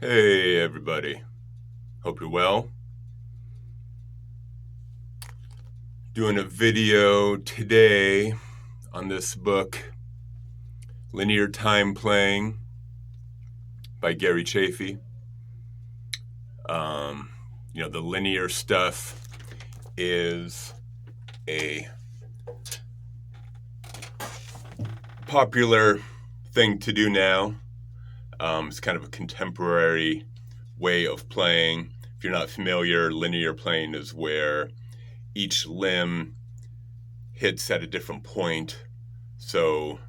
Hey everybody, hope you're well. Doing a video today on this book, Linear Time Playing by Gary Chaffee. The linear stuff is a popular thing to do now. It's kind of a contemporary way of playing. If you're not familiar, linear playing is where each limb hits at a different point. So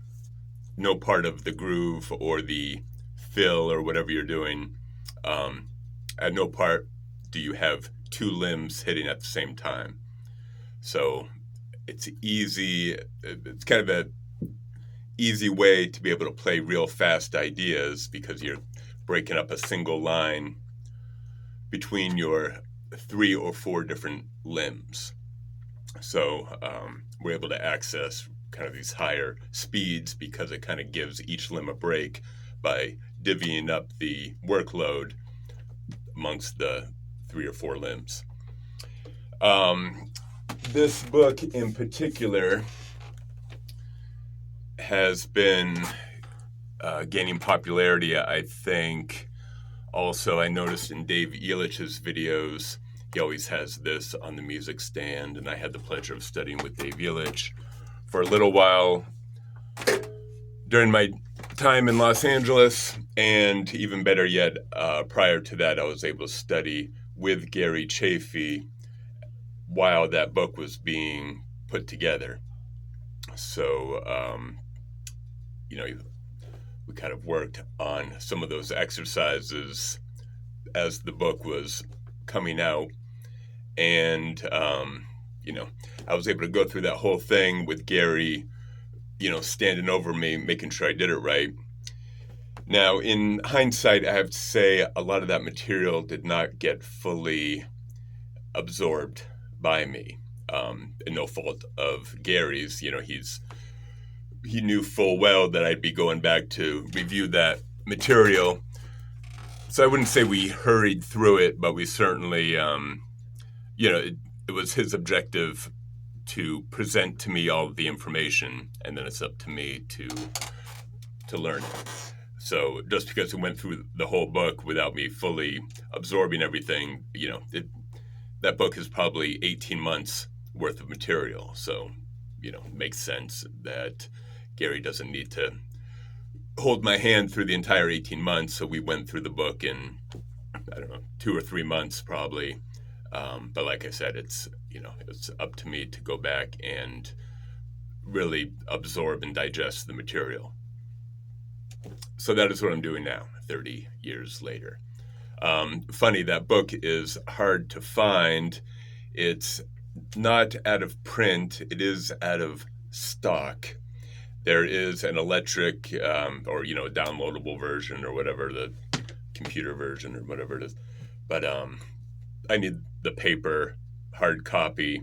no part of the groove or the fill or whatever you're doing, at no part do you have two limbs hitting at the same time. So it's easy. It's kind of a easy way to be able to play real fast ideas because you're breaking up a single line between your 3 or 4 different limbs. So we're able to access kind of these higher speeds because it kind of gives each limb a break by divvying up the workload amongst the 3 or 4 limbs. This book in particular has been gaining popularity, I think. Also, I noticed in Dave Elitch's videos, he always has this on the music stand, and I had the pleasure of studying with Dave Elitch for a little while during my time in Los Angeles, and even better yet, prior to that, I was able to study with Gary Chaffee while that book was being put together. So, we kind of worked on some of those exercises as the book was coming out. And, I was able to go through that whole thing with Gary, standing over me, making sure I did it right. Now, in hindsight, I have to say a lot of that material did not get fully absorbed by me. And no fault of Gary's. He knew full well that I'd be going back to review that material. So I wouldn't say we hurried through it, but we certainly, it was his objective to present to me all of the information, and then it's up to me to learn it. So just because it went through the whole book without me fully absorbing everything, that book is probably 18 months worth of material. So, it makes sense that Gary doesn't need to hold my hand through the entire 18 months. So we went through the book in, 2 or 3 months probably. But like I said, it's up to me to go back and really absorb and digest the material. So that is what I'm doing now, 30 years later. Funny, that book is hard to find. It's not out of print. It is out of stock. There is an electric or, a downloadable version or whatever, the computer version or whatever it is. But I need the paper hard copy.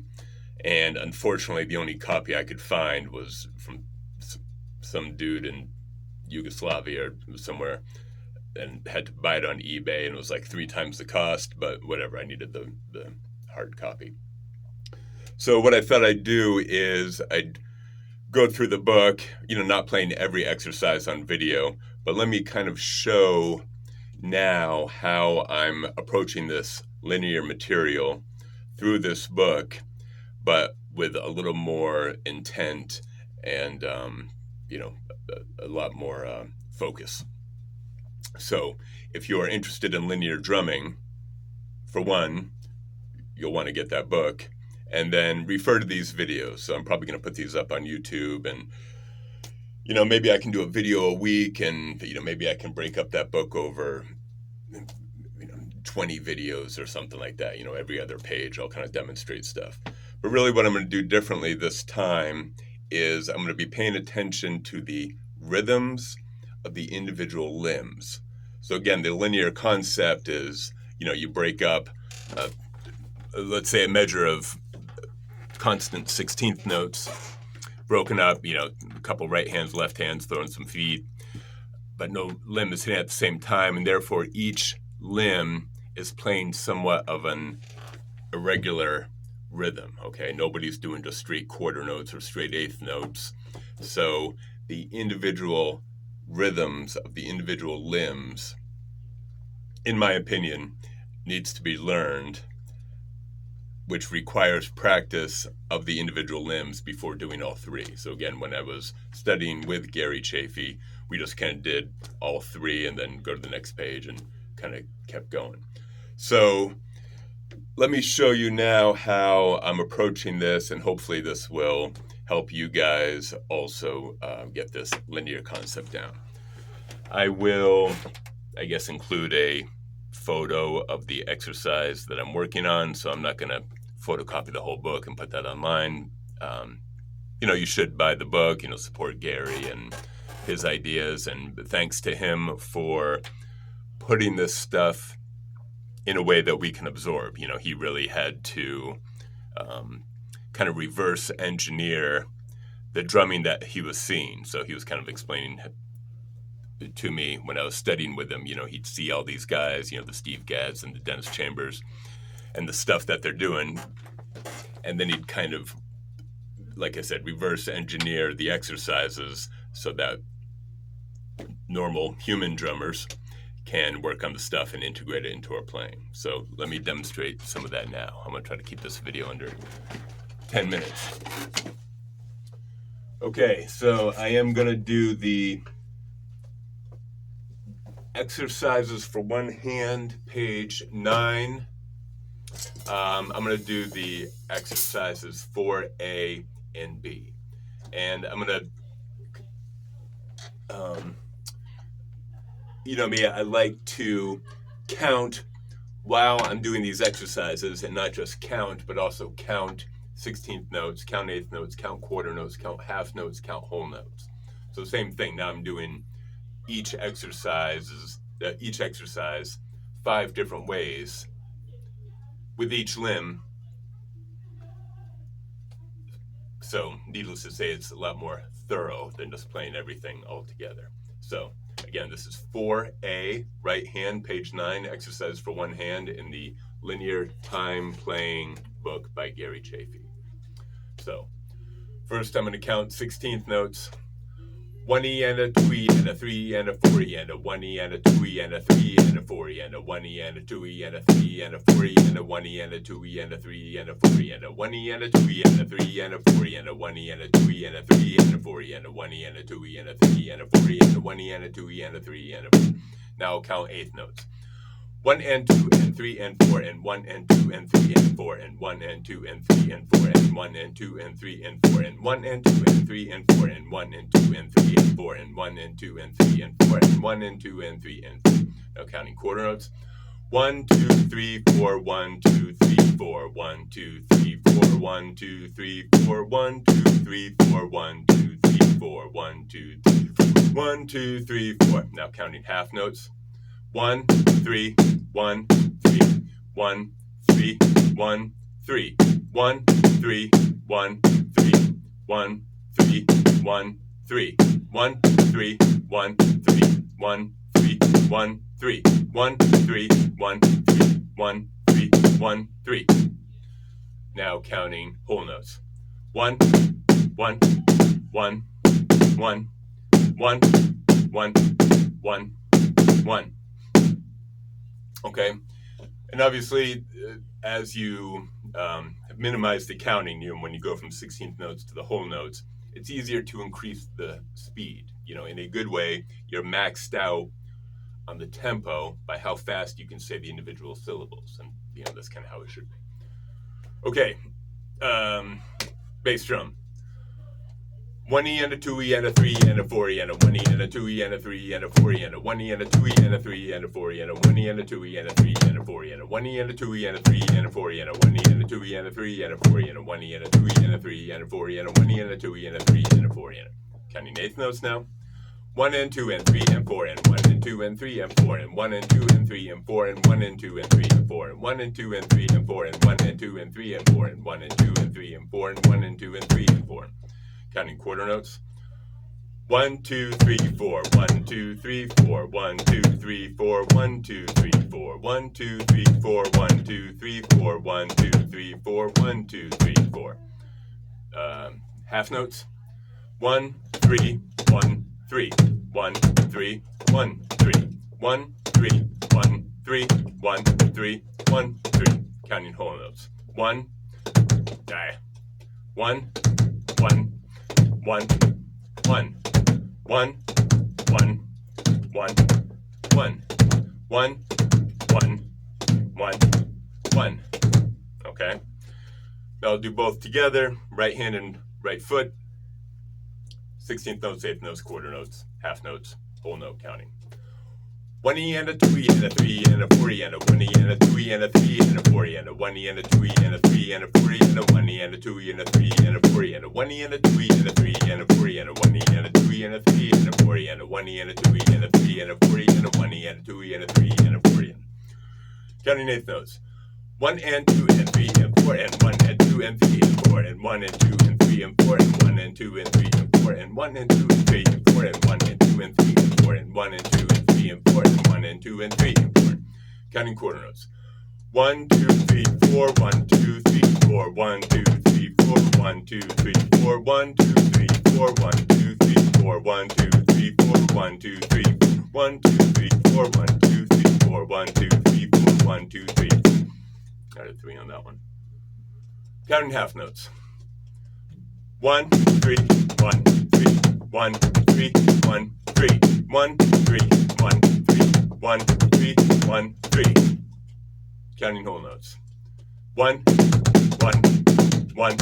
And unfortunately, the only copy I could find was from some dude in Yugoslavia or somewhere, and had to buy it on eBay, and it was like 3 times the cost, but whatever, I needed the hard copy. So what I thought I'd do is I'd go through the book, not playing every exercise on video, but let me kind of show now how I'm approaching this linear material through this book, but with a little more intent and, a lot more focus. So if you are interested in linear drumming, for one, you'll want to get that book and then refer to these videos. So I'm probably going to put these up on YouTube, and, maybe I can do a video a week, and, maybe I can break up that book over, 20 videos or something like that. Every other page I'll kind of demonstrate stuff. But really what I'm going to do differently this time is I'm going to be paying attention to the rhythms of the individual limbs. So again, the linear concept is, you break up, let's say, a measure of constant 16th notes, broken up, a couple right hands, left hands, throwing some feet. but no limb is hitting at the same time, and therefore each limb is playing somewhat of an irregular rhythm. Okay, nobody's doing just straight quarter notes or straight eighth notes. So the individual rhythms of the individual limbs, in my opinion, needs to be learned, which requires practice of the individual limbs before doing all three. So again, when I was studying with Gary Chaffee, we just kind of did all three and then go to the next page and kind of kept going. So let me show you now how I'm approaching this, and hopefully this will help you guys also get this linear concept down. I will, I guess, include a photo of the exercise that I'm working on, so I'm not going to photocopy the whole book and put that online. You should buy the book, support Gary and his ideas, and thanks to him for putting this stuff in a way that we can absorb. He really had to kind of reverse engineer the drumming that he was seeing. So he was kind of explaining to me when I was studying with him, he'd see all these guys, the Steve Gadds and the Dennis Chambers and the stuff that they're doing. And then he'd kind of, like I said, reverse engineer the exercises so that normal human drummers can work on the stuff and integrate it into our playing. So let me demonstrate some of that now. I'm going to try to keep this video under 10 minutes. Okay, so I am going to do the exercises for one hand, page 9. I'm going to do the exercises for A and B. And I'm going to, me, I like to count while I'm doing these exercises, and not just count, but also count 16th notes, count eighth notes, count quarter notes, count half notes, count whole notes. So same thing. Now I'm doing each exercise 5 different ways with each limb. So needless to say, it's a lot more thorough than just playing everything all together. So again, this is 4A, right hand, page 9, exercise for one hand in the Linear Time Playing book by Gary Chaffee. So first I'm going to count 16th notes. 1E and a 2E and a 3E and a 4E and a 1E and a 2E and a 3E and a 4E and a 1E and a 2E and a 3E and a 4E and a 1E and a 2E and a 3E and a 4E and a 1E and a 2E and a 3E and a 4E and a 1E and a 2E and a 3E and a 4E and a 1E and a 2E and a 3E and a 4E and a 1E and a 2E and a 3E and a 4. Now I'll count eighth notes. 1 and 2 and 3 and 4 and 1 and 2 and 3 and 4 and 1 and 2 and 3 and 4 and 1 and 2 and 3 and 4 and 1 and 2 and 3 and 4 and 1 and 2 and 3 and 4 and 1 and 2 and 3 and 4 and 1 and 2 and 3 and 4. Now counting quarter notes. 1 2 3 4 1 2 3 4 1 2 3 4 1 2 3 4 1 2 3 4 1 2 3 4 1 2 3 1 2 3 4. Now counting half notes. 1 3 1 3 1 3 1 3 1 3 1 3 1 3 1 3 1 3 1 3 1 3 1 3 1 3 1 3 1 3 1 3. Now counting whole notes. 1 1 1 1 1 1 1 1. Okay, and obviously, as you minimize the counting, when you go from 16th notes to the whole notes, it's easier to increase the speed. In a good way, you're maxed out on the tempo by how fast you can say the individual syllables, and that's kind of how it should be. Okay, bass drum. 1E and a 2E and a 3E and a 4E and a 1E and a 2E and a 3E and a 4E and a 1E and a 2E and a 3E and a 4E and a 1E and a 2E and a 3E and a 4E and a 1E and a 2E and a 3E and a 4E and a 1E and a 2E and a 3E and a 4E and a 1E and a 2E and a 3E and a 4E and a 1E and a 2E and a 3E and a 4E and a. Counting eighth notes now. 1 and 2 and 3 and 4 and 1 and 2 and 3 and 4 and 1 and 2 and 3 and 4 and 1 and 2 and 3 and 4 and 1 and 2 and 3 and 4 and 1 and 2 and 3 and 4 and 1 and 2 and 3 and 4 and 1 and 2 and 3 and 4. Counting quarter notes. 1, 2, 3, 4. 1, 2, 3, 4. 1, 2, 3, 4. 1, 2, 3, 4. 1, 2, 3, 4. 1, 2, 3, 4. 1, 2, 3, 4. 1, 2, 3, 4. Half notes. 1, 3, 1, 3. 1, 3, 1, 3. 1, 3, 1, 3. 1, 3, 1, 3. Counting whole notes. 1, 1, 1, 1, 1. 1, 1, 1, 1, 1, 1, 1, 1. Okay. Now I'll do both together, right hand and right foot. 16th notes, 8th notes, quarter notes, half notes, whole note counting. 1 E and a 2 E and a 3 E and a 4 E and a 1 E and a 2 E and a 3 E and a 4 E and a 1 E and a 2 E and a 3 E and a 4 E and a 1 E and a 2 E and a 3 E and a 4 E and a 1 E and a 2 E and a 3 E and a 4 E and a 1 E and a 2 E and a 3 E and a 4 E and a 1 E and a 2 E and a 3 and a 4 E and a 1 E and a 2 E and a 3 and a 4 E. Counting 8th notes. 1 and 2 and 3 and 4 and 1 and 2 and 3 and 4 and 1 and 2 and 3 and 4 and 1 and 2 and 3 and 4 and 1 and 2 and 3 and 4 and 1 and 2 and 3 and 4 and 1 and 2 and 3 and 4 and 1 and 2 and 3 and 4. Counting quarter notes. 1, 2, 3, 4, 1, 2, 3, 4, 1, 2, 3, 4, 1, 2, 3, 4, 1, 2, 3, 4, 1, 2, 3, 4, 1, 2, 3, 4, 1, 2, 3, 1, 2, 3, 4, 1, 2, 3, 4, 1, 2, 3, 4, 1, 2, 3. Added 3 on that one. Counting half notes. 1, 3, 1, 3, 1, 3, 1, 3, 1, 3, 1, 3, 1, 3, 1, 3. Counting whole notes. 1, 1, 1,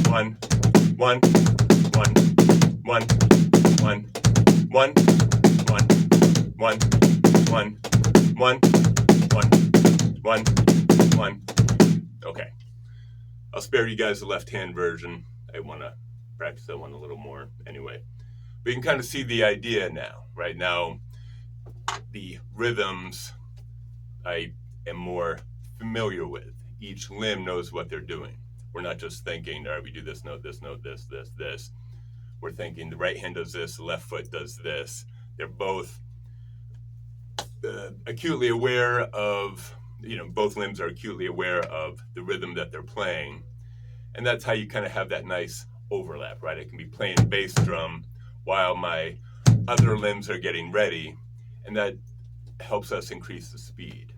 1, 1, 1, 1, 1, 1, 1, 1, 1, 1, 1. Okay. I'll spare you guys the left-hand version. I want to practice that one a little more anyway. But you can kind of see the idea now. Right now, the rhythms I am more familiar with. Each limb knows what they're doing. We're not just thinking, all right, we do this note, this note, this, this, this. We're thinking the right hand does this, the left foot does this. They're both acutely aware of, both limbs are acutely aware of the rhythm that they're playing. And that's how you kind of have that nice overlap, right? I can be playing bass drum while my other limbs are getting ready, and that helps us increase the speed.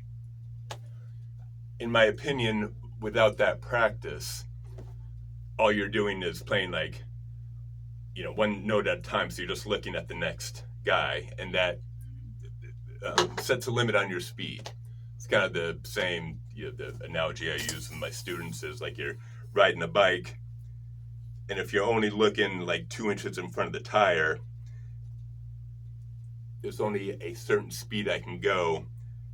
In my opinion, without that practice, all you're doing is playing like, one note at a time, so you're just looking at the next guy, and that sets a limit on your speed. It's kind of the same, the analogy I use with my students is like you're riding a bike, and if you're only looking like 2 inches in front of the tire, there's only a certain speed I can go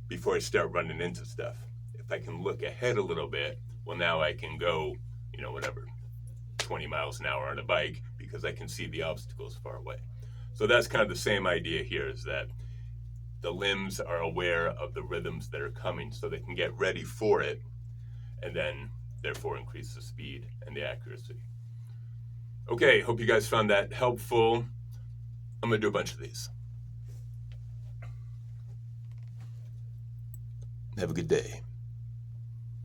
before I start running into stuff. If I can look ahead a little bit, well, now I can go, 20 miles an hour on a bike because I can see the obstacles far away. So that's kind of the same idea here, is that the limbs are aware of the rhythms that are coming so they can get ready for it, and then therefore increase the speed and the accuracy. Okay, hope you guys found that helpful. I'm going to do a bunch of these. Have a good day.